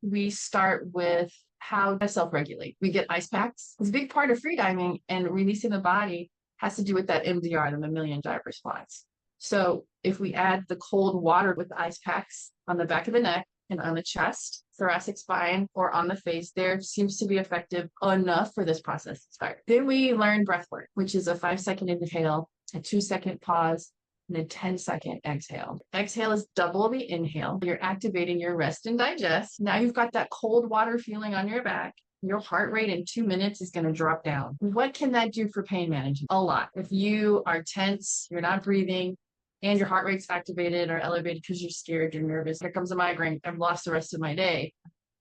we start with how to self-regulate. We get ice packs. It's a big part of freediving, and releasing the body has to do with that MDR, the mammalian dive response. So if we add the cold water with the ice packs on the back of the neck and on the chest, thoracic spine, or on the face, there seems to be effective enough for this process to start. Then we learn breath work, which is a 5-second inhale, a 2-second pause, and a 10-second exhale. Exhale is double the inhale. You're activating your rest and digest. Now you've got that cold water feeling on your back. Your heart rate in 2 minutes is going to drop down. What can that do for pain management? A lot. If you are tense, you're not breathing, and your heart rate's activated or elevated because you're scared, you're nervous, here comes a migraine, I've lost the rest of my day.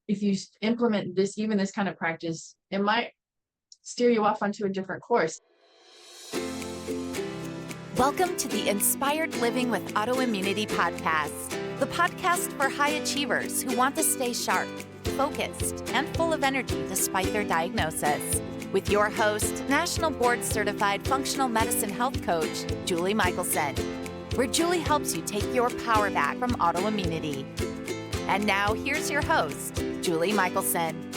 If you implement this, even this kind of practice, it might steer you off onto a different course. Welcome to the Inspired Living with Autoimmunity podcast, the podcast for high achievers who want to stay sharp, focused, and full of energy despite their diagnosis. With your host, National Board Certified Functional Medicine Health Coach, Julie Michelson, where Julie helps you take your power back from autoimmunity. And now here's your host, Julie Michelson.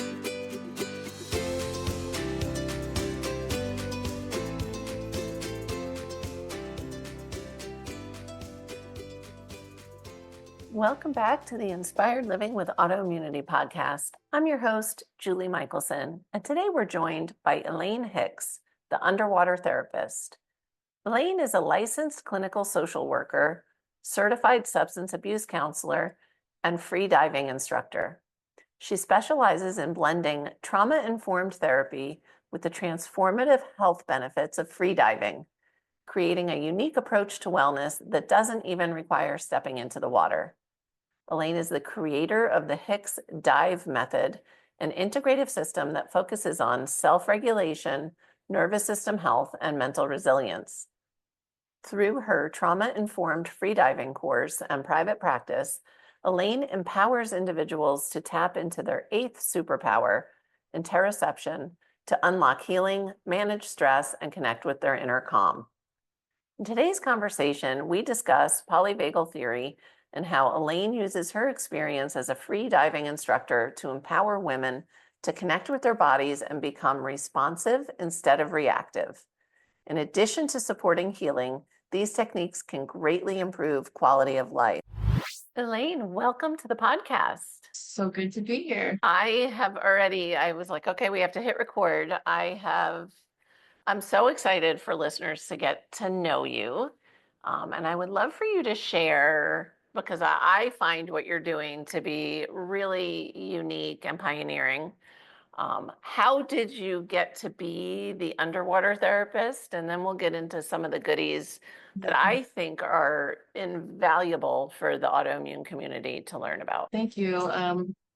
Welcome back to the Inspired Living with Autoimmunity podcast. I'm your host, Julie Michelson, and today we're joined by Elaine Hicks, the underwater therapist. Elaine is a licensed clinical social worker, certified substance abuse counselor, and free diving instructor. She specializes in blending trauma-informed therapy with the transformative health benefits of free diving, creating a unique approach to wellness that doesn't even require stepping into the water. Elaine is the creator of the Hicks Dive Method, an integrative system that focuses on self-regulation, nervous system health, and mental resilience. Through her trauma-informed freediving course and private practice, Elaine empowers individuals to tap into their 8th superpower, interoception, to unlock healing, manage stress, and connect with their inner calm. In today's conversation, we discuss polyvagal theory and how Elaine uses her experience as a free diving instructor to empower women to connect with their bodies and become responsive instead of reactive. In addition to supporting healing, these techniques can greatly improve quality of life. Elaine, welcome to the podcast. So good to be here. I was like, okay, we have to hit record. I'm so excited for listeners to get to know you. And I would love for you to share, because I find what you're doing to be really unique and pioneering. How did you get to be the underwater therapist? And then we'll get into some of the goodies that I think are invaluable for the autoimmune community to learn about. Thank you.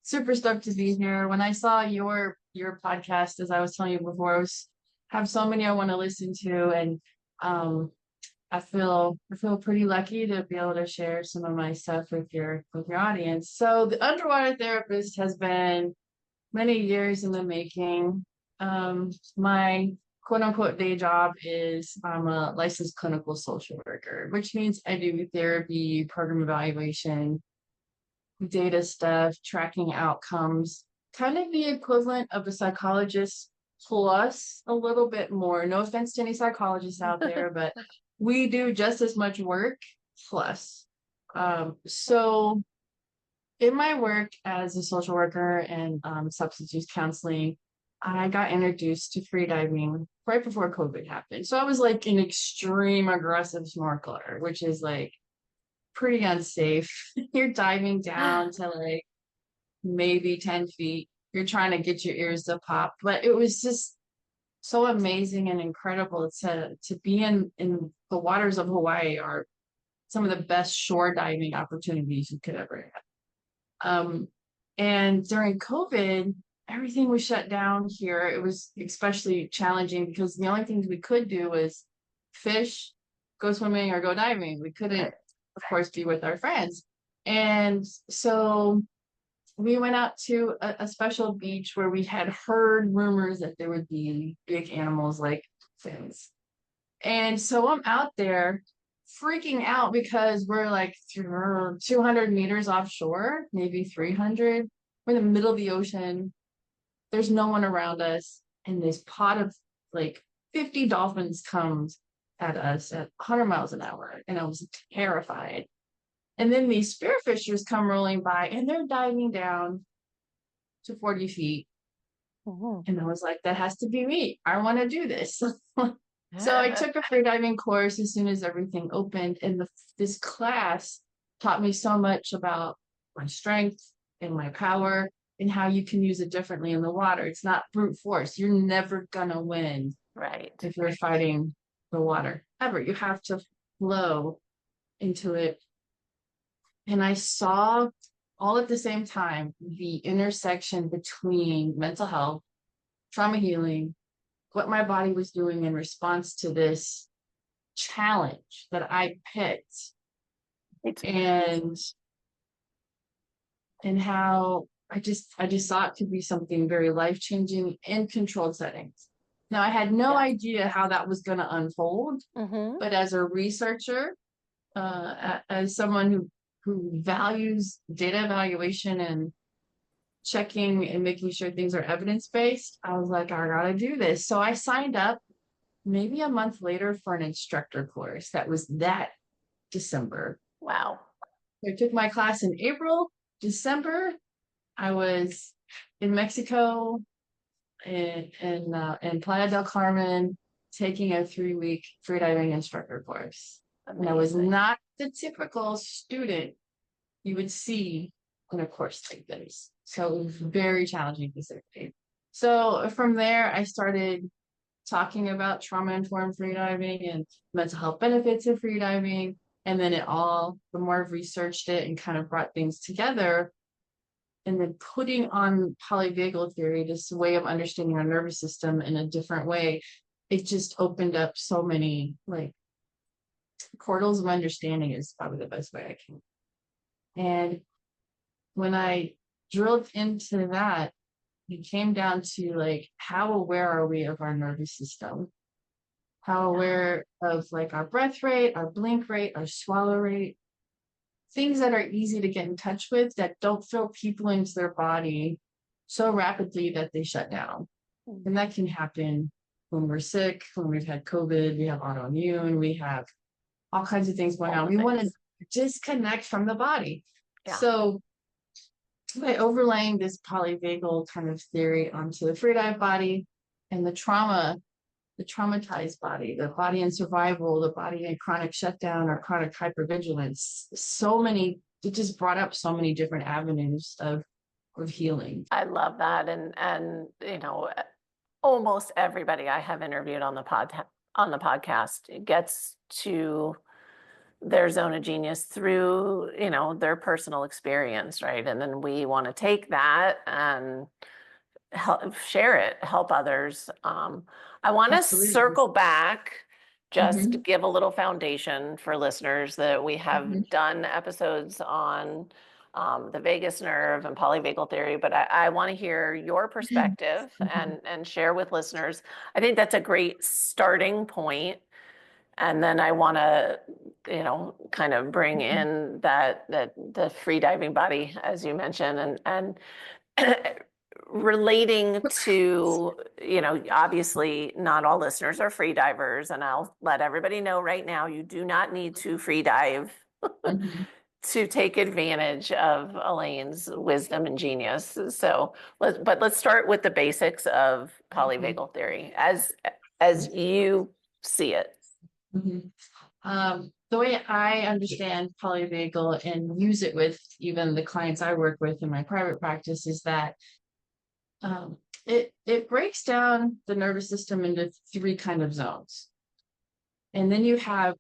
Super stoked to be here. When I saw your podcast, as I was telling you before, have so many I want to listen to, and I feel pretty lucky to be able to share some of my stuff with your audience. So the underwater therapist has been many years in the making. My quote unquote day job is I'm a licensed clinical social worker, which means I do therapy, program evaluation, data stuff, tracking outcomes, kind of the equivalent of a psychologist plus a little bit more. No offense to any psychologists out there, but we do just as much work plus. So in my work as a social worker and substance use counseling, I got introduced to freediving right before COVID happened. So I was like an extreme aggressive snorkeler, which is like pretty unsafe. You're diving down to like maybe 10 feet. You're trying to get your ears to pop. But it was just so amazing and incredible to be in the waters of Hawaii. Are some of the best shore diving opportunities you could ever have. And during COVID, everything was shut down here. It was especially challenging because the only things we could do was fish, go swimming, or go diving. We couldn't, of course, be with our friends. And so we went out to a special beach where we had heard rumors that there would be big animals like fins. And so I'm out there freaking out because we're like 200 meters offshore, maybe 300. we're in the middle of the ocean. There's no one around us. And this pod of like 50 dolphins comes at us at 100 miles an hour. And I was terrified. And then these spearfishers come rolling by and they're diving down to 40 feet. And I was like, that has to be me. I want to do this. So I took a freediving course as soon as everything opened. And this class taught me so much about my strength and my power and how you can use it differently in the water. It's not brute force. You're never going to win Right. if you're fighting the water ever. You have to flow into it. And I saw all at the same time the intersection between mental health, trauma healing, what my body was doing in response to this challenge that I picked, and how I just saw it could be something very life-changing in controlled settings. Now I had no idea how that was going to unfold, but as a researcher, as someone who values data evaluation and checking and making sure things are evidence-based, I was like, I gotta do this. So I signed up maybe a month later for an instructor course. That was that December. Wow. So I took my class in April. December, I was in Mexico in Playa del Carmen taking a 3-week freediving instructor course. Amazing. And I was not the typical student you would see in a course like this. So it was very challenging to say. So from there, I started talking about trauma-informed freediving and mental health benefits of freediving. And then the more I've researched it and kind of brought things together, and then putting on polyvagal theory, this way of understanding our nervous system in a different way, it just opened up so many like portals of understanding is probably the best way I can. And when I drilled into that, it came down to like, how aware are we of our nervous system? How aware of like our breath rate, our blink rate, our swallow rate, things that are easy to get in touch with that don't throw people into their body so rapidly that they shut down. And that can happen when we're sick, when we've had COVID, we have autoimmune, we have all kinds of things going on. We want to disconnect from the body. So by overlaying this polyvagal kind of theory onto the freedive body and the traumatized body, the body in survival, the body in chronic shutdown or chronic hypervigilance, it just brought up so many different avenues of healing. I love that. And almost everybody I have interviewed on the podcast gets to their zone of genius through, their personal experience, right? And then we want to take that and share it, help others. I want to circle back, just to give a little foundation for listeners that we have done episodes on the vagus nerve and polyvagal theory, but I want to hear your perspective and share with listeners. I think that's a great starting point. And then I want to, kind of bring in that the freediving body, as you mentioned, and relating to, obviously not all listeners are free divers, and I'll let everybody know right now, you do not need to free dive to take advantage of Elaine's wisdom and genius. So, let's start with the basics of polyvagal theory as you see it. The way I understand polyvagal and use it with even the clients I work with in my private practice is that it breaks down the nervous system into 3 kind of zones. And then you have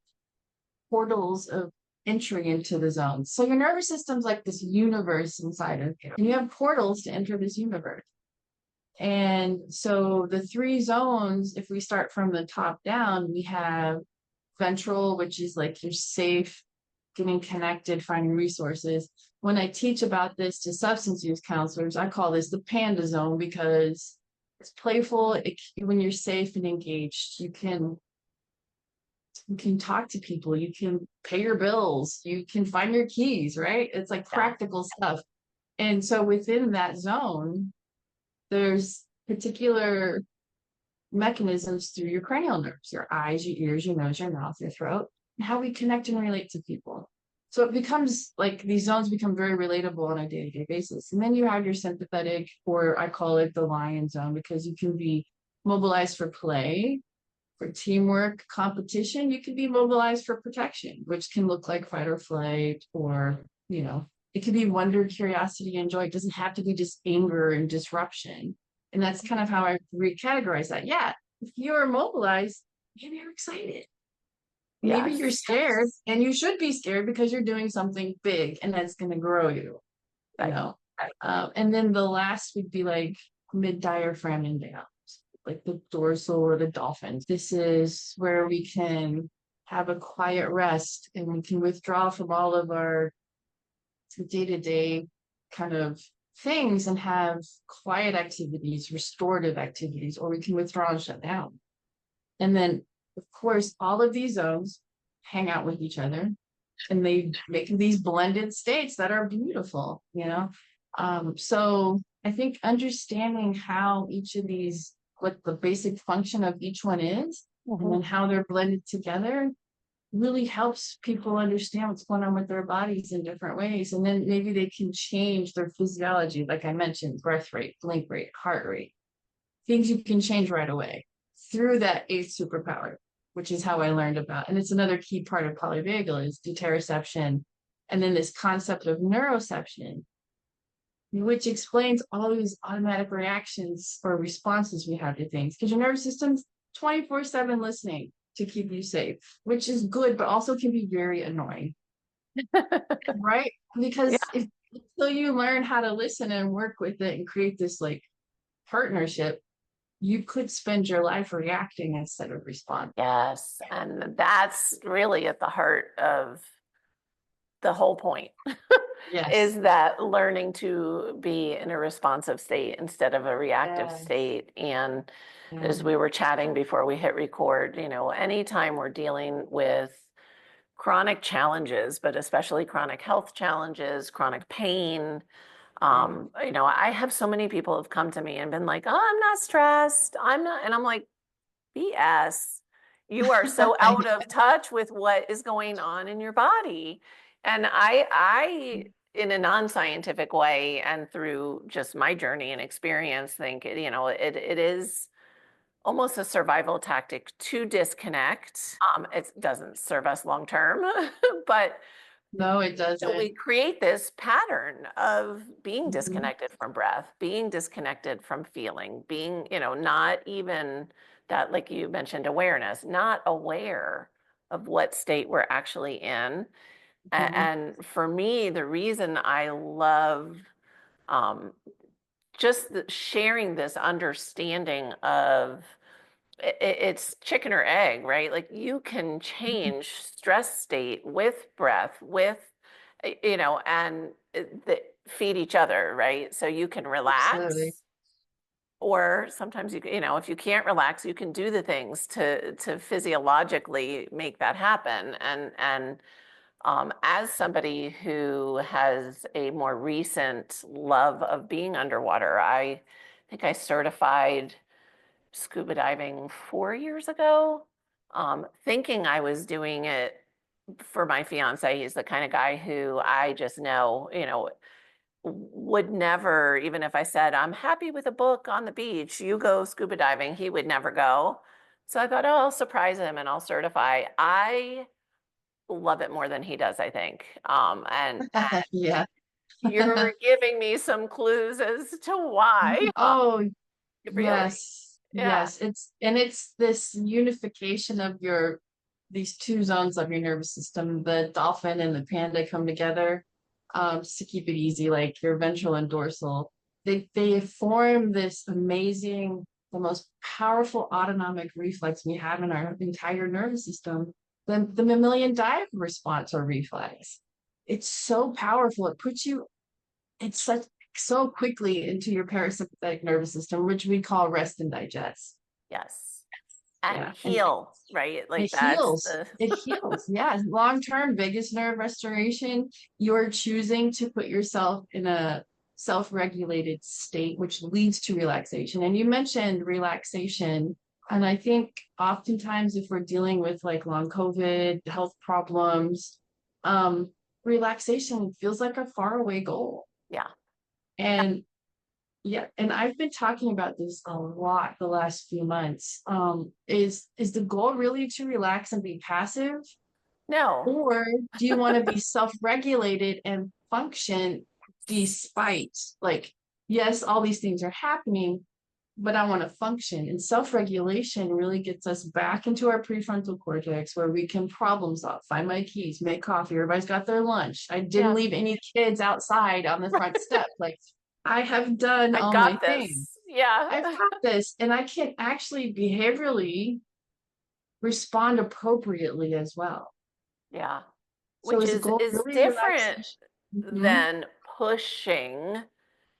portals of entry into the zones. So your nervous system's like this universe inside of you, and you have portals to enter this universe. And so the 3 zones, if we start from the top down, we have ventral, which is like you're safe, getting connected, finding resources. When I teach about this to substance use counselors, I call this the panda zone because it's playful. When you're safe and engaged, you can talk to people, you can pay your bills, you can find your keys, right? It's like practical stuff. And so within that zone, there's particular mechanisms through your cranial nerves, your eyes, your ears, your nose, your mouth, your throat, and how we connect and relate to people. So it becomes like these zones become very relatable on a day-to-day basis. And then you have your sympathetic, or I call it the lion zone, because you can be mobilized for play, for teamwork, competition. You can be mobilized for protection, which can look like fight or flight, or, it can be wonder, curiosity, and joy. It doesn't have to be just anger and disruption. And that's kind of how I recategorize that. Yeah, if you're mobilized, maybe you're excited. Maybe you're scared, and you should be scared because you're doing something big and that's going to grow you, you know. And then the last would be like mid diaphragm and down, like the dorsal or the dolphins. This is where we can have a quiet rest and we can withdraw from all of our day-to-day kind of things and have quiet activities, restorative activities, or we can withdraw and shut down. And then, of course, all of these zones hang out with each other and they make these blended states that are beautiful, So I think understanding how each of these, what the basic function of each one is, and then how they're blended together really helps people understand what's going on with their bodies in different ways. And then maybe they can change their physiology, like I mentioned, breath rate, blink rate, heart rate, things you can change right away through that eighth superpower, which is how I learned about. And it's another key part of polyvagal is deteroception. And then this concept of neuroception, which explains all these automatic reactions or responses we have to things. Because your nervous system's 24/7 listening to keep you safe, which is good, but also can be very annoying. Right? Because until you learn how to listen and work with it and create this like partnership, you could spend your life reacting instead of responding. Yes. And that's really at the heart of the whole point. Yes. Is that learning to be in a responsive state instead of a reactive state. And as we were chatting before we hit record, anytime we're dealing with chronic challenges, but especially chronic health challenges, chronic pain, I have so many people have come to me and been like, oh, I'm not stressed. I'm not. And I'm like, BS. You are so out of touch with what is going on in your body. And I in a non-scientific way and through just my journey and experience, think, it is almost a survival tactic to disconnect. It doesn't serve us long term, but no, it doesn't. So we create this pattern of being disconnected from breath, being disconnected from feeling, being, not even that, like you mentioned, awareness, not aware of what state we're actually in. And for me, the reason I love just sharing this understanding of it's chicken or egg, right? Like you can change stress state with breath, with, and feed each other, right? So you can relax. Absolutely. Or sometimes if you can't relax, you can do the things to physiologically make that happen. And as somebody who has a more recent love of being underwater, I think I certified scuba diving 4 years ago, thinking I was doing it for my fiance. He's the kind of guy who I just know, would never, even if I said, I'm happy with a book on the beach, you go scuba diving, he would never go. So I thought, oh, I'll surprise him and I'll certify. I love it more than he does, I think. And yeah, you're giving me some clues as to why. Oh, really? Yes. Yes. It's this unification of these two zones of your nervous system. The dolphin and the panda come together, just to keep it easy, like your ventral and dorsal. They form this amazing, the most powerful autonomic reflex we have in our entire nervous system, the mammalian dive response or reflex. It's so powerful. It puts you, it's so quickly into your parasympathetic nervous system, which we call rest and digest. Yes. And heal, right? Like it heals. Yeah. Long-term vagus nerve restoration. You're choosing to put yourself in a self-regulated state, which leads to relaxation. And you mentioned relaxation. And I think oftentimes if we're dealing with like long COVID, health problems, um, relaxation feels like a faraway goal. Yeah. And yeah, and I've been talking about this a lot the last few months. Is the goal really to relax and be passive? No. Or do you want to be self-regulated and function despite, like, yes, all these things are happening, but I want to function. And self-regulation really gets us back into our prefrontal cortex where we can problem solve, find my keys, make coffee, everybody's got their lunch. I didn't Yeah. leave any kids outside on the front step. Like, I have done I all my got things. this. Yeah. I've got this, and I can actually behaviorally respond appropriately as well. Yeah. So Which is the goal is really different relaxation? Mhm. than pushing in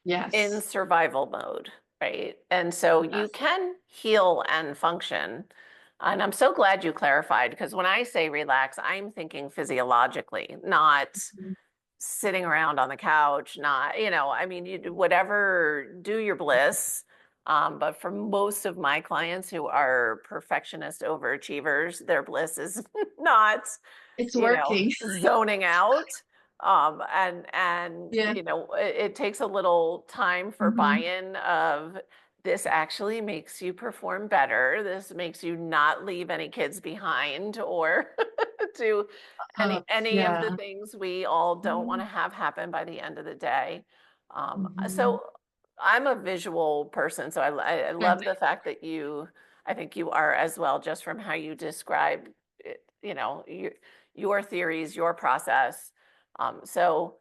Yes. survival mode, right? And so you Yes. can heal and function. And I'm so glad you clarified, because when I say relax, I'm thinking physiologically, not Mhm. sitting around on the couch, not, I mean, you do whatever, do your bliss. But for most of my clients who are perfectionist overachievers, their bliss is not, It's working. zoning out. And Yeah. it takes a little time for Mhm. buy-in of this actually makes you perform better. This makes you not leave any kids behind or do any of the Yeah. things we all don't want to Mhm. have happen by the end of the day. Mhm. So I'm a visual person, so I Okay. love the fact that I think you are as well, just from how you describe it, your theories, your process. So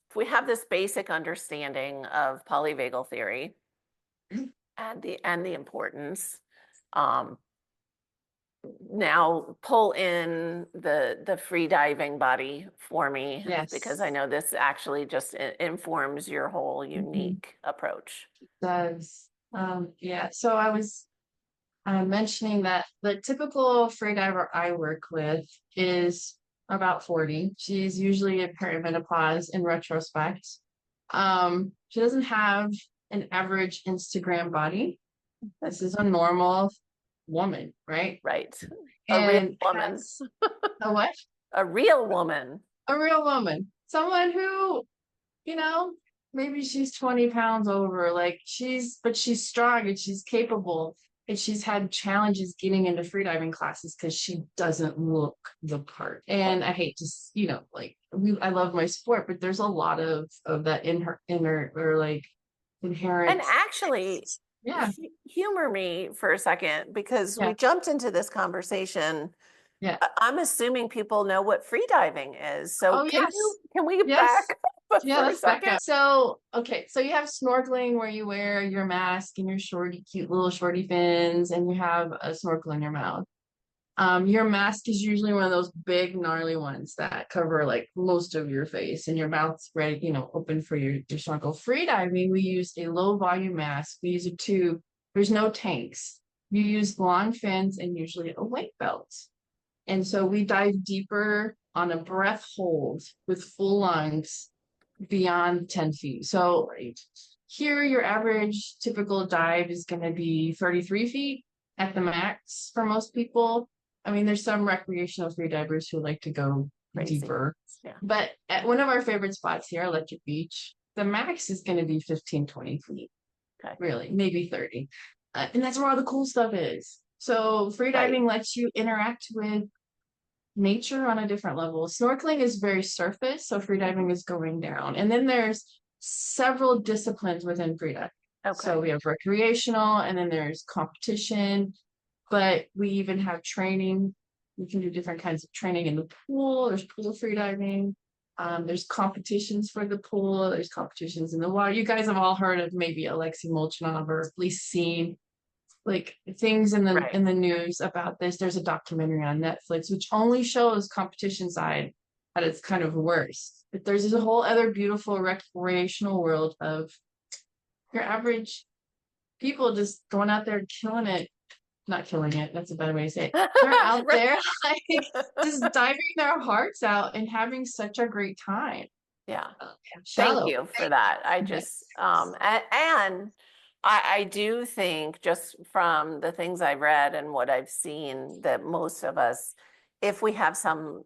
if we have this basic understanding of polyvagal theory and the importance, um, now pull in the free diving body for me, because I Yes. know this actually just informs your whole Mhm. unique approach. Does. Yeah. So I was mentioning that the typical freediver I work with is about 40. She's usually in perimenopause in retrospect. She doesn't have an average Instagram body. This is a normal woman, right? Right. A real And woman. has a what? A real woman. A real woman. Someone who, you know, maybe she's 20 pounds over, like but she's strong and she's capable. And she's had challenges getting into freediving classes because she doesn't look the part. And I hate to, like I love my sport, but there's a lot of that in her inner or like And inherent. actually, Yeah, humor me for a second, because yeah, we jumped into this conversation. yeah. I'm assuming people know what freediving is. So Oh yes, can we yes. back up Yeah, for a let's back second? up. So, okay, so you have snorkeling where you wear your mask and your cute little shorty fins, and you have a snorkel in your mouth. Your mask is usually one of those big, gnarly ones that cover like most of your face, and your mouth's ready, open for your snorkel. Freediving, we use a low volume mask. We use a tube. There's no tanks. You use long fins and usually a weight belt. And so we dive deeper on a breath hold with full lungs beyond 10 feet. So here, your average typical dive is going to be 33 feet at the max for most people. I mean, there's some recreational free divers who like to go Crazy. deeper. Yeah. But at one of our favorite spots here, Electric Beach, the max is going to be 15, 20 feet. Okay. Really, maybe 30. And that's where all the cool stuff is. So freediving lets you interact with nature on a different level. Snorkeling is very surface, so freediving is going down. And then there's several disciplines within freediving. Okay. So we have recreational, and then there's competition, but we even have training. We can do different kinds of training in the pool. There's pool freediving. There's competitions for the pool. There's competitions in the water. You guys have all heard of maybe Alexei Molchanov, or at least seen like things in Right. the news about this. There's a documentary on Netflix which only shows competition side at its kind of worst. But there's a whole other beautiful recreational world of your average people just going out there killing it. Not killing it, that's a better way to say it. They're out Right. there like just diving their hearts out and having such a great time. Yeah. Thank Shallow. you for that. I just, and I do think just from the things I've read and what I've seen that most of us, if we have some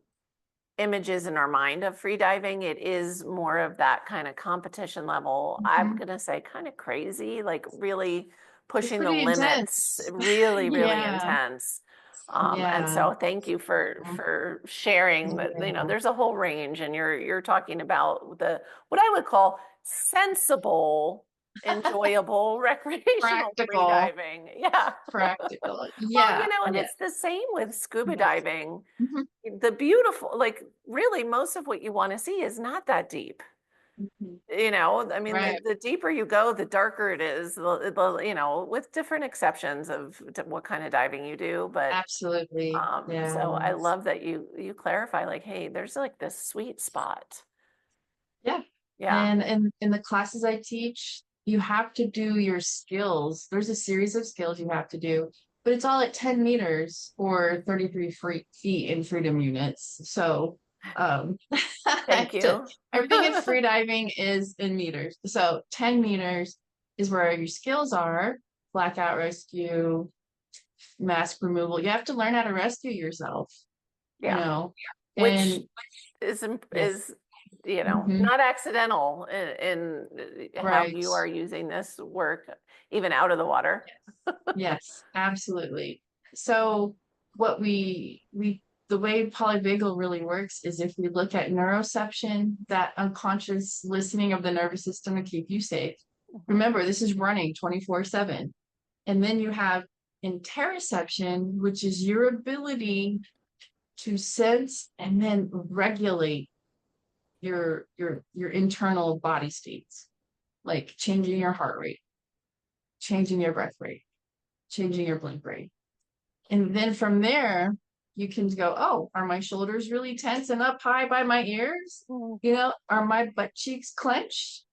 images in our mind of free diving, it is more of that kind of competition level. I'm Mhm. gonna say kind of crazy, like really It's pushing the pretty limits, intense. really, really Yeah. intense. And Yeah. so thank you for sharing that, you know, Yeah. there's a whole range and you're talking about the what I would call sensible, enjoyable, recreational free Practical. diving. Yeah. Practical. Well, Yeah. you know, and Yeah. it's the same with scuba Yes. diving. Mhm. The beautiful, like really most of what you want to see is not that deep. Mhm. You know, I mean, Right. the deeper you go, the darker it is, you know, with different exceptions of what kind of diving you do. But Absolutely. so I Yes. love that you clarify like, hey, there's like this sweet spot. Yeah. Yeah. And in the classes I teach, you have to do your skills. There's a series of skills you have to do, but it's all at 10 meters or 33 feet in freedom units. So I Thank have to, you. everything in free diving is in meters. So 10 meters is where your skills are, blackout rescue, mask removal. You have to learn how to rescue yourself, you Yeah. know, Which and yes. is you know Hmm. not accidental in how Right. you are using this work even out of the water. Yes, absolutely. So what the way polyvagal really works is if we look at neuroception, that unconscious listening of the nervous system to keep you safe. Mhm. Remember, this is running 24/7. And then you have interoception, which is your ability to sense and then regulate your internal body states, like changing your heart rate, changing your breath rate, changing your blink rate. And then from there, you can go, oh, are my shoulders really tense and up high by my ears? Mm. You know, are my butt cheeks clenched?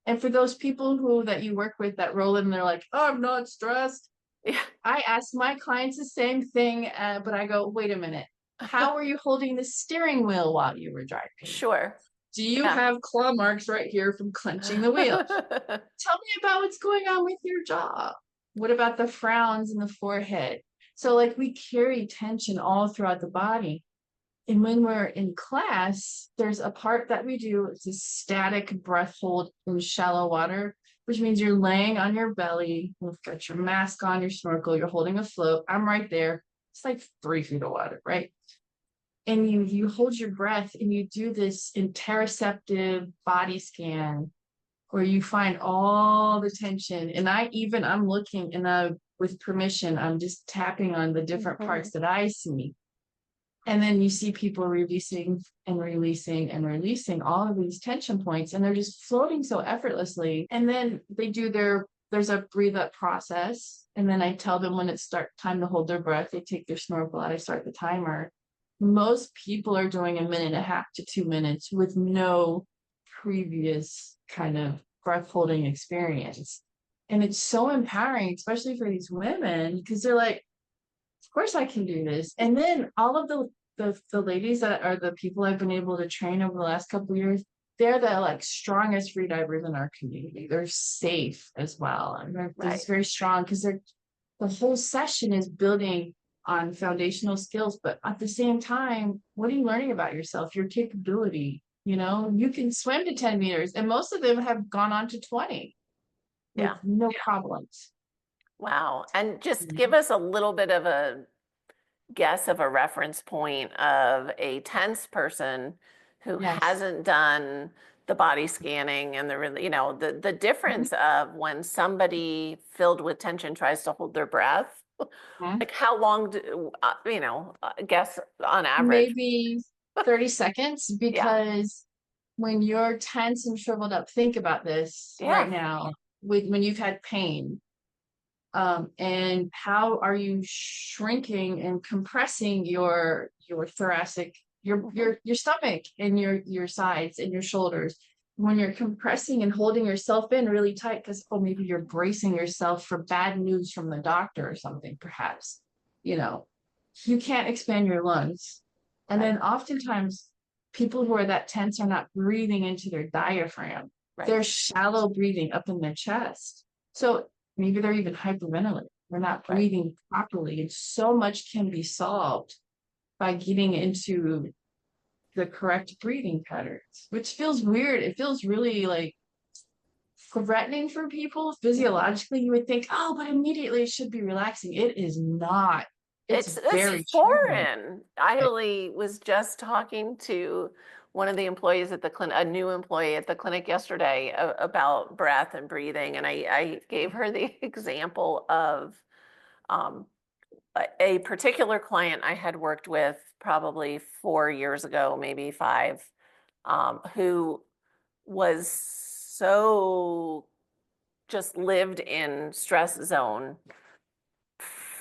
And for those people who that you work with that roll in, they're like, oh, I'm not stressed. Yeah. I ask my clients the same thing, but I go, wait a minute. How were you holding the steering wheel while you were driving? Sure. Do you Yeah. have claw marks right here from clenching the wheel? Tell me about what's going on with your jaw. What about the frowns in the forehead? So, like, we carry tension all throughout the body. And when we're in class, there's a part that we do. It's a static breath hold in shallow water, which means you're laying on your belly. You've got your mask on, your snorkel, you're holding a float. I'm right there. It's like 3 feet of water, right? And you hold your breath and you do this interoceptive body scan where you find all the tension. And I'm looking and with permission, I'm just tapping on the different Mhm. parts that I see. And then you see people releasing and releasing and releasing all of these tension points, and they're just floating so effortlessly. And then there's a breathe up process. And then I tell them when it's start time to hold their breath, they take their snorkel out, I start the timer. Most people are doing 1.5 to 2 minutes with no previous kind of breath holding experience. And it's so empowering, especially for these women, because they're like, of course I can do this. And then all of the ladies that are the people I've been able to train over the last couple of years, they're the like strongest free divers in our community. They're safe as well. And they're Right. just very strong because the whole session is building on foundational skills, but at the same time, what are you learning about yourself, your capability? You know, you can swim to 10 meters, and most of them have gone on to 20 with Yeah. no problems. Wow. And just give Mhm. us a little bit of a guess of a reference point of a tense person who Yes. hasn't done the body scanning and you know, the difference of when somebody filled with tension tries to hold their breath, Mhm. like how long do, you know, guess on average. Maybe 30 seconds, Yeah. because when you're tense and shriveled up, think about this right Yeah. now with when you've had pain. And how are you shrinking and compressing your thoracic, Mhm. your stomach and your sides and your shoulders when you're compressing and holding yourself in really tight because oh maybe you're bracing yourself for bad news from the doctor or something perhaps, you know, you can't expand your lungs. And Right. then oftentimes people who are that tense are not breathing into their diaphragm. Right. They're shallow breathing up in their chest. So maybe they're even hyperventilating. They're not breathing properly. And so much can be solved by getting into the correct breathing patterns, which feels weird. It feels really like threatening for people. Physiologically, you would think, oh, but immediately it should be relaxing. It is not. It's very triggering. Foreign. I really was just talking to one of the employees at the clinic, a new employee at the clinic yesterday, about breath and breathing. And I gave her the example of a particular client I had worked with probably 4 years ago, maybe 5, who was so just lived in stress zone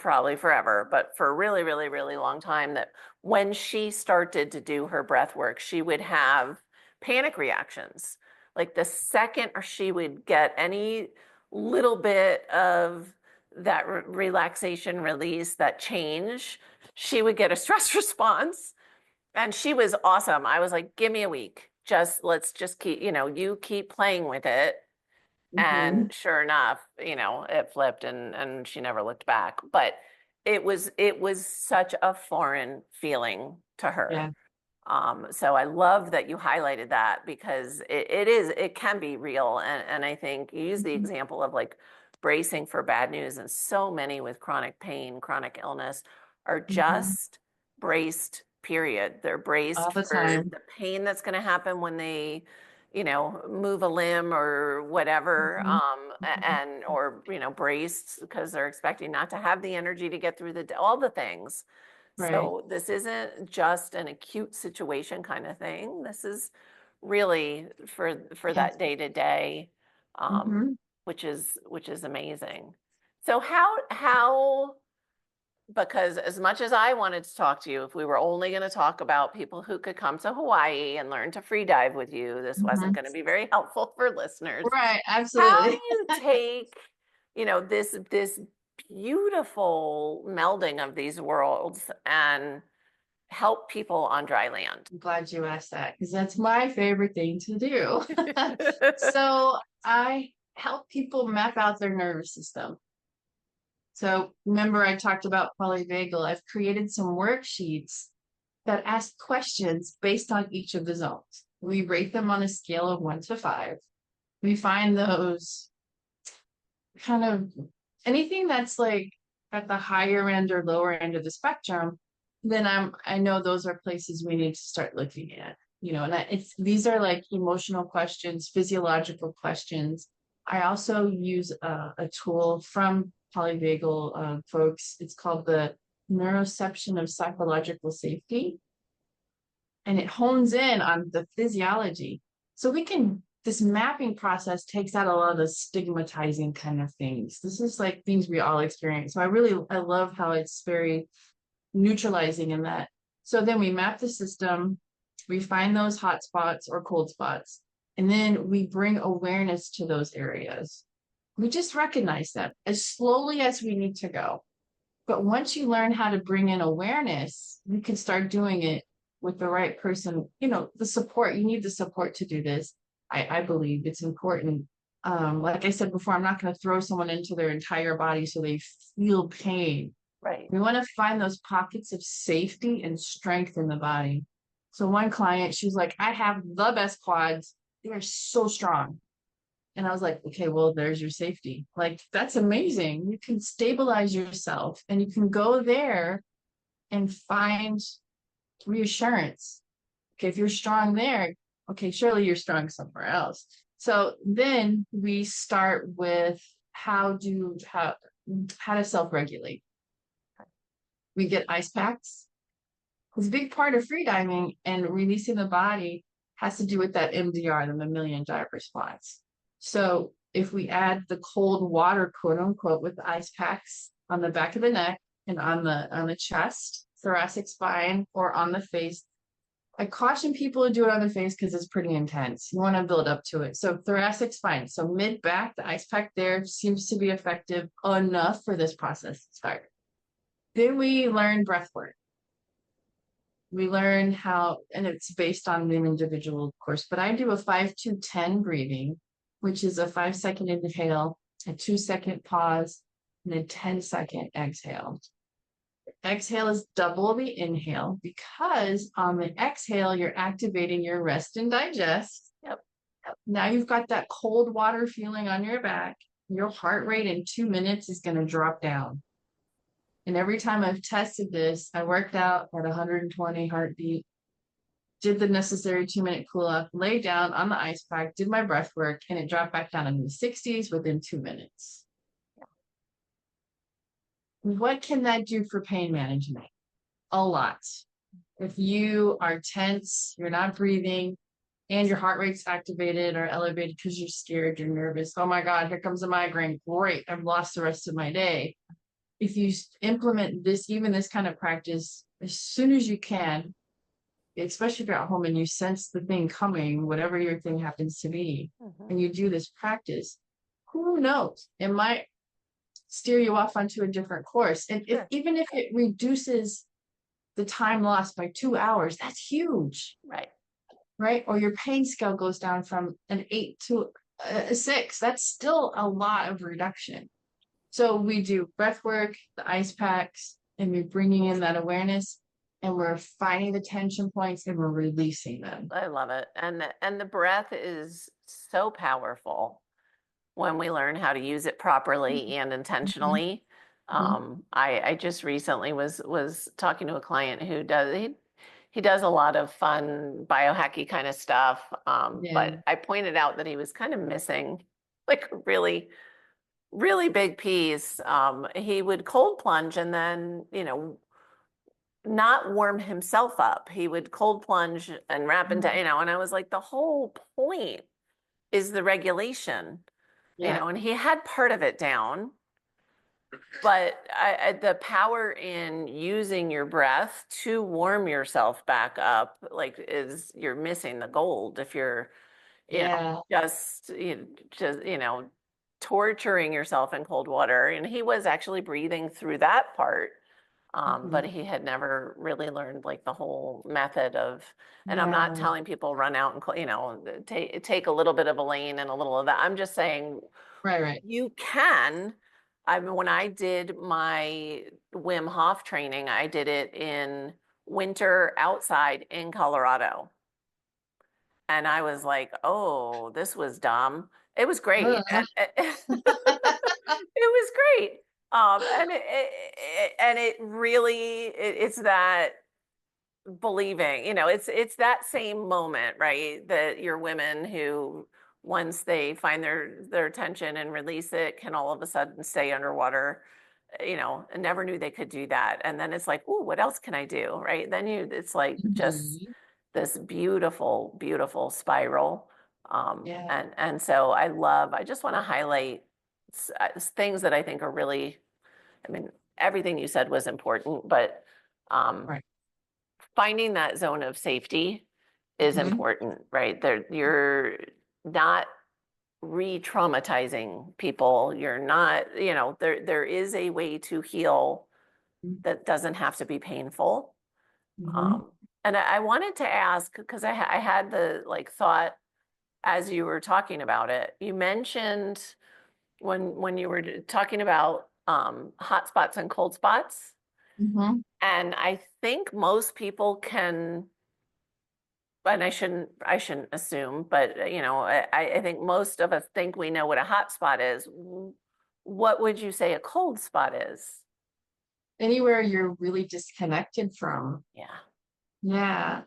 probably forever, but for a really, really, really long time, that when she started to do her breath work, she would have panic reactions. Like the second or she would get any little bit of that relaxation release, that change, she would get a stress response. And she was awesome. I was like, give me a week. Let's just keep, you keep playing with it. And sure enough, it flipped and she never looked back. But it was such a foreign feeling to her. Yeah. So I love that you highlighted that, because it can be real. And I think you use the example of like bracing for bad news. And so many with chronic pain, chronic illness are just braced, period. They're braced All the for time. the pain that's going to happen when they move a limb or whatever, or braced because they're expecting not to have the energy to get through all the things. Right. So this isn't just an acute situation kind of thing. This is really for that day to day, which is amazing. So how because as much as I wanted to talk to you, if we were only going to talk about people who could come to Hawaii and learn to free dive with you, this wasn't going to be very helpful for listeners. Right, How do absolutely. you take, this beautiful melding of these worlds and help people on dry land? I'm glad you asked that, because that's my favorite thing to do. So I help people map out their nervous system. So remember I talked about polyvagal. I've created some worksheets that ask questions based on each of the zones. We rate them on a scale of 1 to 5. We find those kind of anything that's like at the higher end or lower end of the spectrum, then I know those are places we need to start looking at. And these are like emotional questions, physiological questions. I also use a tool from Polyvagal folks. It's called the neuroception of psychological safety, and it hones in on the physiology. So this mapping process takes out a lot of the stigmatizing kind of things. This is like things we all experience. So I love how it's very neutralizing in that. So then we map the system, we find those hot spots or cold spots, and then we bring awareness to those areas. We just recognize them as slowly as we need to go. But once you learn how to bring in awareness, you can start doing it with the right person. The support, you need the support to do this. I believe it's important. Like I said before, I'm not going to throw someone into their entire body so they feel pain. Right. We want to find those pockets of safety and strength in the body. So one client, she's like, I have the best quads. They are so strong. And I was like, okay, well, there's your safety. Like, that's amazing. You can stabilize yourself and you can go there and find reassurance. Okay, if you're strong there, okay, surely you're strong somewhere else. So then we start with how to self-regulate. We get ice packs. Because a big part of freediving and releasing the body has to do with that MDR, the Mammalian Dive Response. So if we add the cold water, quote unquote, with the ice packs on the back of the neck and on the chest, thoracic spine, or on the face, I caution people to do it on the face because it's pretty intense. You want to build up to it. So thoracic spine, so mid back, the ice pack there seems to be effective enough for this process to start. Then we learn breath work. we learn how, and it's based on the individual, of course, but I do a 5-2-10 breathing, which is a 5-second inhale, a 2-second pause, and a 10-second exhale. Exhale is double the inhale because on the exhale, you're activating your rest and digest. Yep. Now you've got that cold water feeling on your back. Your heart rate in 2 minutes is going to drop down. And every time I've tested this, I worked out at 120 heartbeat, did the necessary 2-minute cool off, laid down on the ice pack, did my breath work, and it dropped back down into the 60s within 2 minutes. What can that do for pain management? A lot. If you are tense, you're not breathing, and your heart rate's activated or elevated because you're scared, you're nervous. Oh my God, here comes a migraine. Great, I've lost the rest of my day. If you implement this, even this kind of practice, as soon as you can, especially if you're at home and you sense the thing coming, whatever your thing happens to be, and you do this practice, who knows? It might steer you off onto a different course. And even if it reduces the time lost by 2 hours, that's huge. Right? Or your pain scale goes down from an 8 to a 6. That's still a lot of reduction. So we do breath work, the ice packs, and we're bringing in that awareness, and we're finding the tension points and we're releasing them. I love it. And the breath is so powerful when we learn how to use it properly and intentionally. I just recently was talking to a client who he does a lot of fun biohacky kind of stuff. But I pointed out that he was kind of missing like a really, really big piece. He would cold plunge and then, not warm himself up. He would cold plunge and wrap into, and I was like, the whole point is the regulation, and he had part of it down. But the power in using your breath to warm yourself back up, you're missing the gold if you're, just torturing yourself in cold water. And he was actually breathing through that part, but he had never really learned the whole method of. And I'm not telling people run out and take a little bit of Elaine and a little of that. I'm just saying, right. You can. When I did my Wim Hof training, I did it in winter outside in Colorado. And I was like, oh, this was dumb. It was great. It was great. And it really, it's that believing, it's that same moment, right? That your women who, once they find their tension and release it, can all of a sudden stay underwater, and never knew they could do that. And then it's like, ooh, what else can I do? Right. Then it's like just this beautiful, beautiful spiral. And so I just want to highlight things that I think are really, everything you said was important, but finding that zone of safety is important, right? You're not re-traumatizing people. You're not, there is a way to heal that doesn't have to be painful. And I wanted to ask, because I had the thought as you were talking about it, you mentioned when you were talking about hot spots and cold spots. And I think most people can, and I shouldn't assume, but I think most of us think we know what a hot spot is. What would you say a cold spot is? Anywhere you're really disconnected from. Yeah.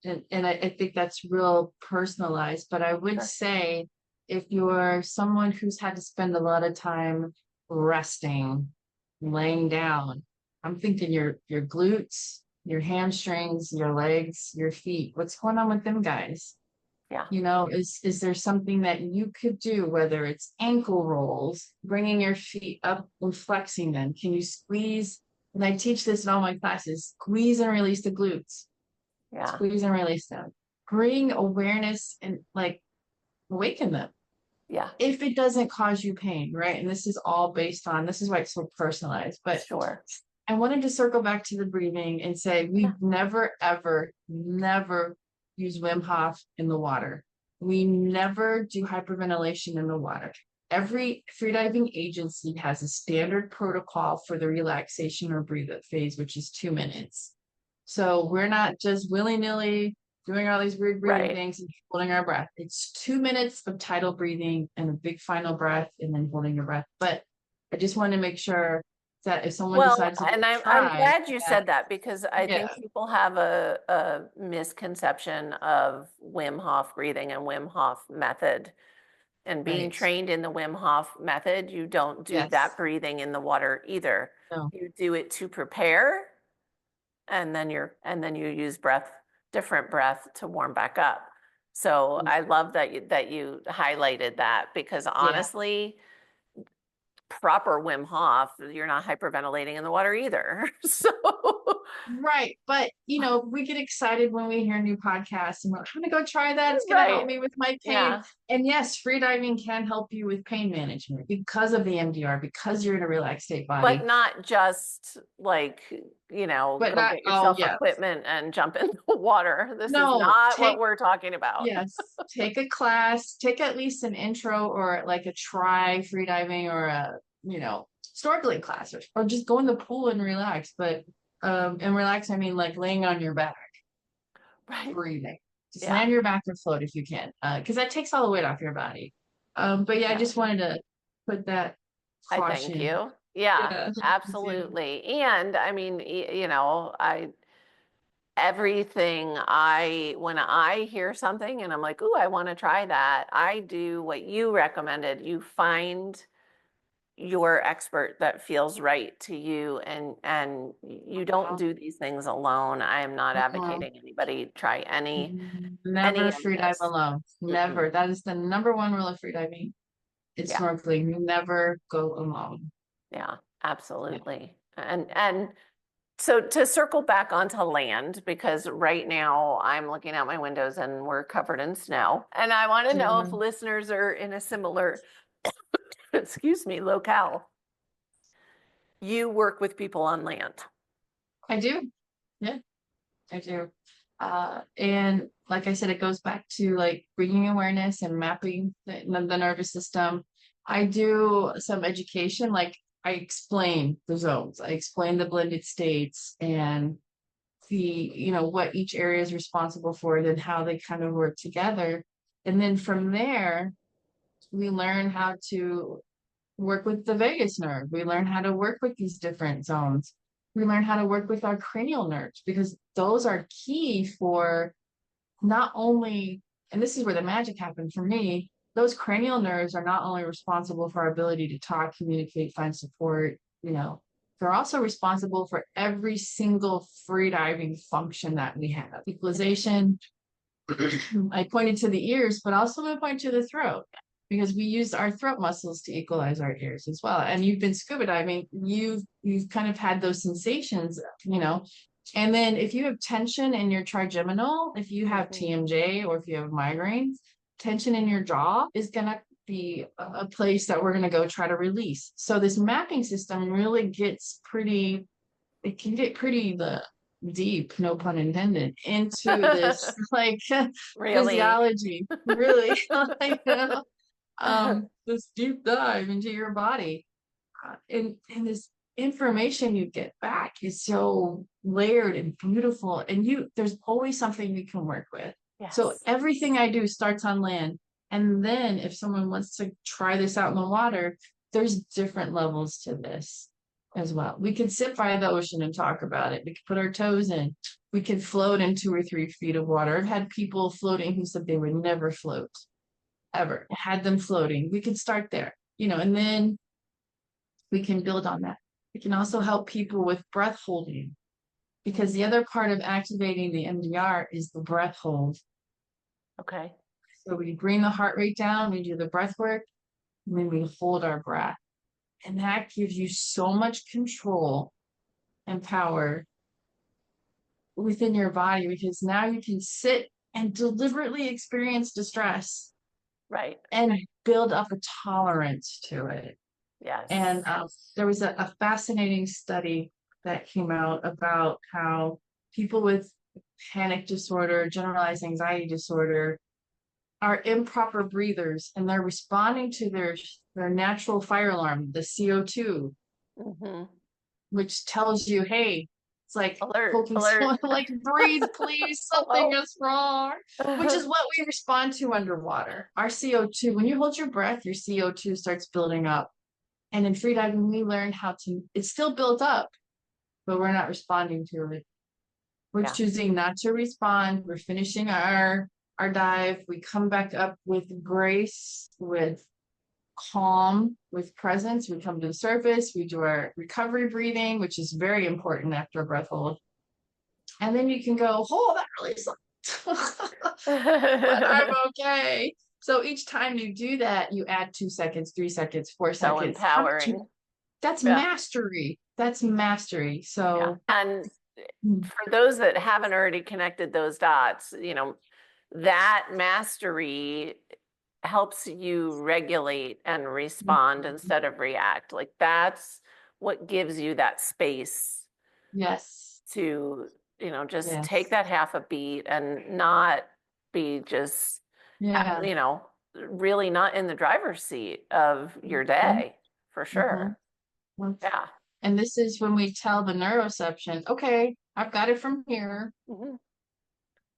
And I think that's real personalized, but I would say if you're someone who's had to spend a lot of time resting, laying down, I'm thinking your glutes, your hamstrings, your legs, your feet, what's going on with them guys? Is there something that you could do, whether it's ankle rolls, bringing your feet up and flexing them? Can you squeeze? And I teach this in all my classes, squeeze and release the glutes. Squeeze and release them. Bring awareness and awaken them. If it doesn't cause you pain, right? And this is all based on, this is why it's so personalized, but I wanted to circle back to the breathing and say Yeah. we never, ever, never use Wim Hof in the water. We never do hyperventilation in the water. Every freediving agency has a standard protocol for the relaxation or breathe out phase, which is 2 minutes. So we're not just willy-nilly doing all these weird breathing Right. things and holding our breath. It's 2 minutes of tidal breathing and a big final breath and then holding your breath. But I just want to make sure that if someone Well, decides to and I'm try glad you that, said that because I yeah, think people have a misconception of Wim Hof breathing and Wim Hof method. And being right. trained in the Wim Hof method, you don't do Yes. that breathing in the water either. No. You do it to prepare, and then you use different breath to warm back up. So I love that you highlighted that because Yeah. honestly, proper Wim Hof, you're not hyperventilating in the water either. So Right. But, we get excited when we hear new podcasts and we're like, I'm going to go try that. It's going to help right. me with my pain. Yeah. And yes, freediving can help you with pain management because of the MDR, because you're in a relaxed state But body. not just like, But go not, get oh, yourself yes. equipment and jump in the water. This is No, not what we're talking about. yes, take a class, take at least an intro or like a try freediving or snorkeling class or just go in the pool and relax. But, and relax, I mean like laying on your back, Right. breathing. Just lay Yeah. on your back and float if you can, because that takes all the weight off your body. But yeah, I Yeah. just wanted to put that I thank caution. you. Yeah, Yeah. absolutely. And I mean, everything when I hear something and I'm like, "Ooh, I want to try that." I do what you recommended. You find your expert that feels right to you and you don't do these things alone. I am not Mhm. advocating anybody try Never any of free dive this. alone. Mm-mm. Never. That is the number one rule of free diving. It's Yeah. snorkeling. You never go alone. Yeah, Yeah. absolutely. And so to circle back onto land, because right now I'm looking out my windows and we're covered in snow. And I want to know if Yeah. listeners are in a similar, excuse me, locale. You work with people on land. I do. Yeah, I do. And like I said, it goes back to like bringing awareness and mapping the nervous system. I do some education, like I explain the zones, I explain the blended states and what each area is responsible for, and then how they kind of work together. And then from there, we learn how to work with the vagus nerve. We learn how to work with these different zones. We learn how to work with our cranial nerves because those are key for not only, and this is where the magic happened for me, those cranial nerves are not only responsible for our ability to talk, communicate, find support, they're also responsible for every single freediving function that we have. Equalization, I pointed to the ears, but also I'm going to point to the throat because we use our throat muscles to equalize our ears as well. And you've been scuba diving, you've kind of had those sensations, And then if you have tension in your trigeminal, if you have TMJ or if you have migraines, tension in your jaw is going to be a place that we're going to go try to release. So this mapping system really it can get pretty deep, no pun intended, into this like Really? physiology, really, like, this deep dive into your body, and this information you get back is so layered and beautiful, and there's always something we can work with. So Yes. everything I do starts on land, and then if someone wants to try this out in the water, there's different levels to this as well. We could sit by the ocean and talk about it. We could put our toes in. We could float in 2 or 3 feet of water. I've had people floating who said they would never float ever. I had them floating. We could start there, and then we can build on that. We can also help people with breath holding because the other part of activating the MDR is the breath hold. Okay. So we bring the heart rate down, we do the breath work, and then we hold our breath. And that gives you so much control and power within your body because now you can sit and deliberately experience distress Right. and build up a tolerance to it. Yes. And there was a fascinating study that came out about how people with panic disorder, generalized anxiety disorder, are improper breathers, and they're responding to their natural fire alarm, the CO2, Mm-hmm. which tells you, hey, it's like Alert, poking alert. someone, like, breathe, please, something Hello. is wrong, which is what we respond to underwater. Our CO2, when you hold your breath, your CO2 starts building up. And in freediving, we learn how to, it's still built up, but we're not responding to it. We're Yeah. choosing not to respond. We're finishing our dive. We come back up with grace, with calm, with presence. We come to the surface. We do our recovery breathing, which is very important after a breath hold. And then you can go, oh, that really sucked. But I'm okay. So each time you do that, you add 2 seconds, 3 seconds, 4 So seconds. How much? empowering. That's Yeah. mastery. That's mastery. Yeah. So, And for those that haven't already connected those dots, that mastery helps you regulate and respond instead of react. Like that's what gives you that space yes, to, just take yes, that half a beat and not be just, yeah. really not in the driver's seat of your day, for sure. Mhm. Yeah. And this is when we tell the neuroception, okay, I've got it from here. Mhm.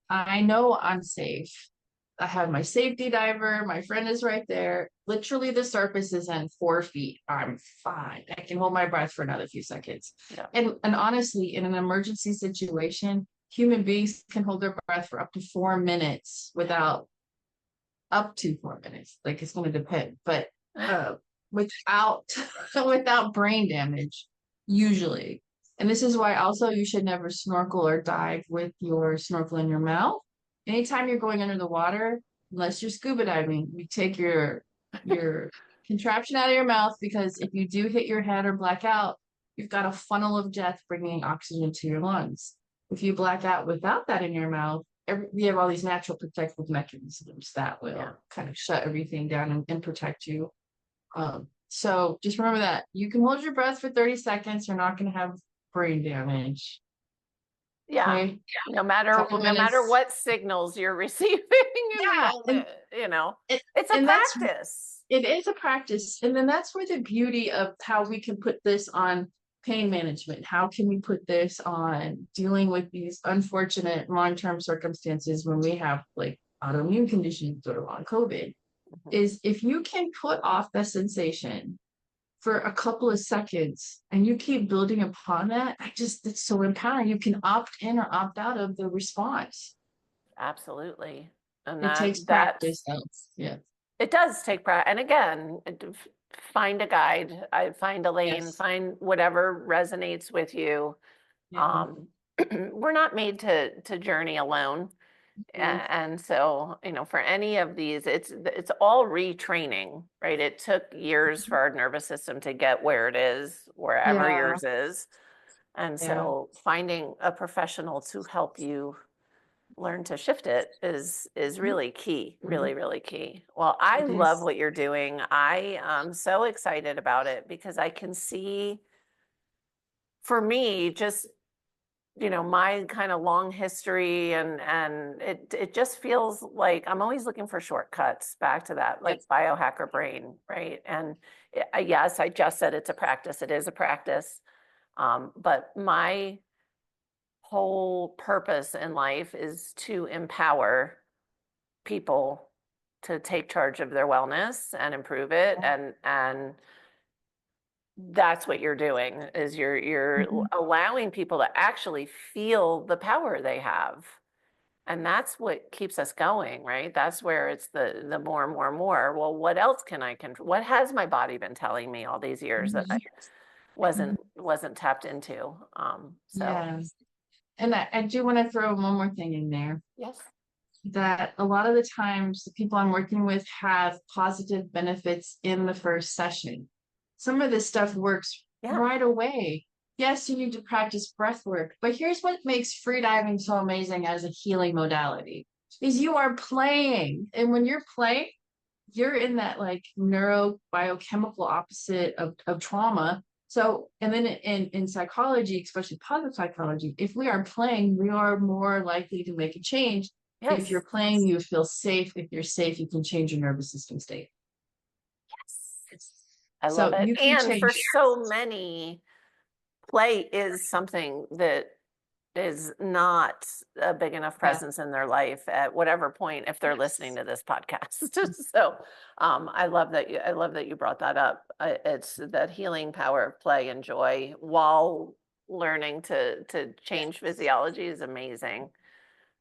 I know I'm safe. I have my safety diver. My friend is right there. Literally, the surface is in 4 feet. I'm fine. I can hold my breath for another few seconds. Yeah. And honestly, in an emergency situation, human beings can hold their breath for up to 4 minutes without up to 4 minutes. Like it's going to depend, but without without brain damage, usually. And this is why also you should never snorkel or dive with your snorkel in your mouth. Anytime you're going under the water, unless you're scuba diving, you take your contraption out of your mouth, because if you do hit your head or black out, you've got a funnel of death bringing oxygen to your lungs. If you black out without that in your mouth, we have all these natural protective mechanisms that will kind of shut everything down and protect you. So just remember that you can hold your breath for 30 seconds. You're not going to have brain damage. Yeah. Okay. No matter Couple minutes. what signals you're receiving in the Yeah. moment, It, it's a and that's, practice. it is a practice. And then that's where the beauty of how we can put this on pain management. How can we put this on dealing with these unfortunate long-term circumstances when we have like autoimmune conditions or long COVID? Is if you can put off the sensation for a couple of seconds and you keep building upon that, it's so empowering. You can opt in or opt out of the response. Absolutely. And It takes that's practice though. Yeah. it does take practice. And again, find a guide. I find Elaine, Yes. find whatever resonates with you. Yeah. We're not made to journey alone. And so, for any of these, it's all retraining, right? It took years for our nervous system to get where it is, wherever Yeah. yours is. And Yeah. so finding a professional to help you learn to shift it is really key, really, really key. Well, I It love is. what you're doing. I am so excited about it because I can see, for me, just my kind of long history, and it just feels like I'm always looking for shortcuts back to that, like Yes. biohacker brain, right? And yes, I just said it's a practice. It is a practice. But my whole purpose in life is to empower people to take charge of their wellness and improve it, and that's what you're doing, is you're Mhm. allowing people to actually feel the power they have. And that's what keeps us going, right? That's where it's the more and more and more. Well, what else can I control? What has my body been telling me all these years that I wasn't tapped into? So Yeah. And I do want to throw one more thing in there, yes, that a lot of the times the people I'm working with have positive benefits in the first session. Some of this stuff works yeah, right away. Yes, you need to practice breath work, but here's what makes freediving so amazing as a healing modality is you are playing. And when you're playing, you're in that like neurobiochemical opposite of trauma. So, and then in psychology, especially positive psychology, if we are playing, we are more likely to make a change. If you're Yes. playing, you feel safe. If you're safe, you can change your nervous system state. Yes. I love So it. you can And for change. so many, play is something that is not a big enough Yeah. presence in their life at whatever point if they're listening to this podcast. So I love that you brought that up. It's that healing power of play and joy while learning to change physiology is amazing.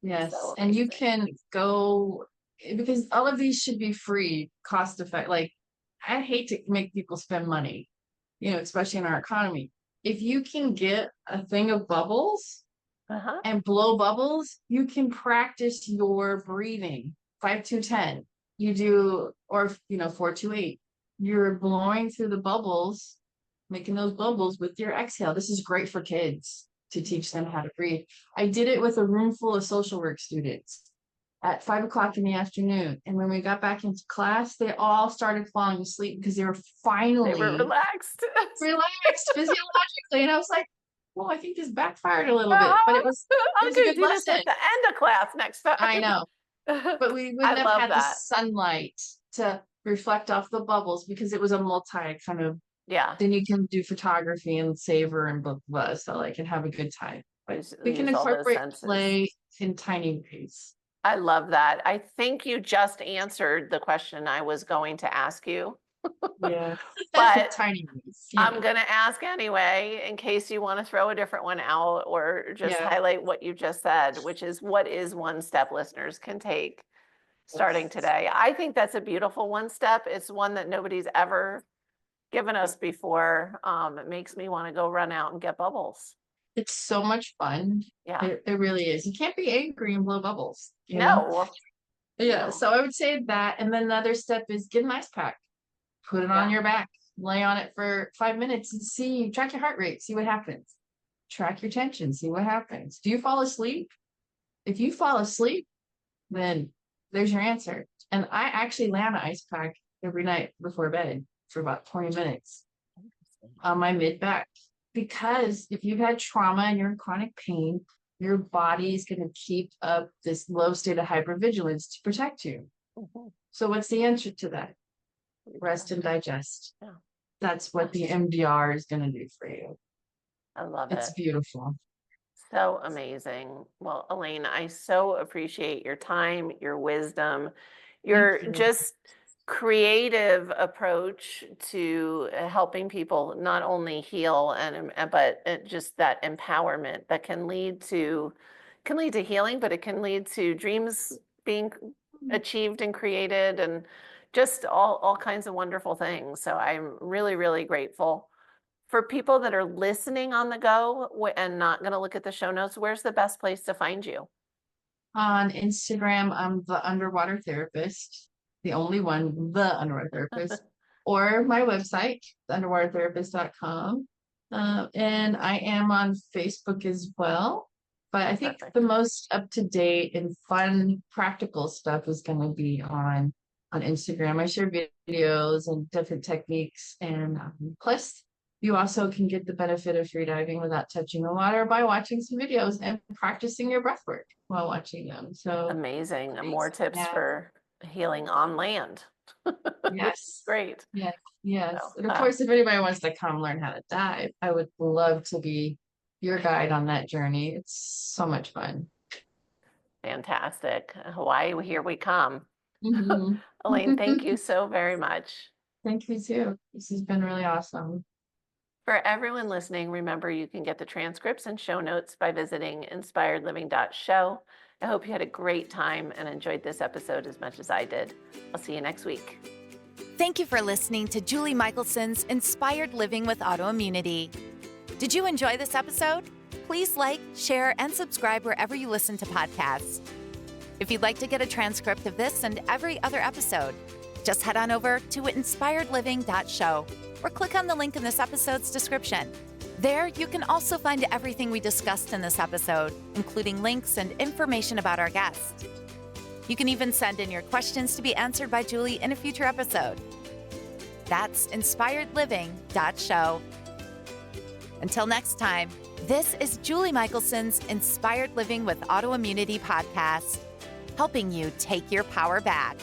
Yes. So And you amazing. can go, because all of these should be free, cost effective. Like, I hate to make people spend money, especially in our economy. If you can get a thing of bubbles Uh-huh. and blow bubbles, you can practice your breathing 5 to 10. You do, or 4 to 8. You're blowing through the bubbles, making those bubbles with your exhale. This is great for kids to teach them how to breathe. I did it with a room full of social work students at 5 o'clock in the afternoon. And when we got back into class, they all started falling asleep because they were finally relaxed. relaxed physiologically. And I was like, well, I think this backfired a little bit, but it was I'm a going to good do this lesson. at the end of class next time. I know, but we wouldn't have had the sunlight to reflect off the bubbles because it was a multi kind of. Yeah. Then you can do photography and savor and blah blah, so like and have a good time. But we can incorporate play in tiny ways. I love that. I think you just answered the question I was going to ask you. Yeah, but tiny ways. I'm going to ask anyway, in case you want to throw a different one out or just highlight what you just said, which is what is one step listeners can take starting today. I think that's a beautiful one step. It's one that nobody's ever given us before. It makes me want to go run out and get bubbles. It's so much fun. Yeah, it really is. You can't be angry and blow bubbles. No. Yeah. So I would say that, and then another step is get an ice pack, put it on your back, lay on it for 5 minutes, and track your heart rate, see what happens. Track your tension, see what happens. Do you fall asleep? If you fall asleep, then there's your answer. And I actually lay on an ice pack every night before bed for about 20 minutes on my mid back. Because if you've had trauma and you're in chronic pain, your body is going to keep up this low state of hypervigilance to protect you. Mm-hmm. So what's the answer to that? Rest and digest. Yeah. That's what the MDR is going to do for you. I love it. It's beautiful. So amazing. Well, Elaine, I so appreciate your time, your wisdom, your just creative approach to helping people not only heal but just that empowerment that can lead to healing, but it can lead to dreams being achieved and created and just all kinds of wonderful things. So I'm really, really grateful. For people that are listening on the go and not going to look at the show notes, where's the best place to find you? On Instagram, I'm the underwater therapist, the only one, the underwater therapist, or my website, underwatertherapist.com. And I am on Facebook as well. But I think the most up-to-date and fun, practical stuff is going to be on Instagram. I share videos and different techniques. And plus, you also can get the benefit of free diving without touching the water by watching some videos and practicing your breath work while watching them. So amazing. More tips for healing on land. Yes. Great. Yes. Yes. So, and of course, if anybody wants to come learn how to dive, I would love to be your guide on that journey. It's so much fun. Fantastic. Hawaii, here we come. Mm-hmm. Elaine, thank you so very much. Thank you too. This has been really awesome. For everyone listening, remember you can get the transcripts and show notes by visiting inspiredliving.show. I hope you had a great time and enjoyed this episode as much as I did. I'll see you next week. Thank you for listening to Julie Michelson's Inspired Living with Autoimmunity. Did you enjoy this episode? Please like, share, and subscribe wherever you listen to podcasts. If you'd like to get a transcript of this and every other episode, just head on over to inspiredliving.show or click on the link in this episode's description. There, you can also find everything we discussed in this episode, including links and information about our guest. You can even send in your questions to be answered by Julie in a future episode. That's inspiredliving.show. Until next time, this is Julie Michelson's Inspired Living with Autoimmunity podcast, helping you take your power back.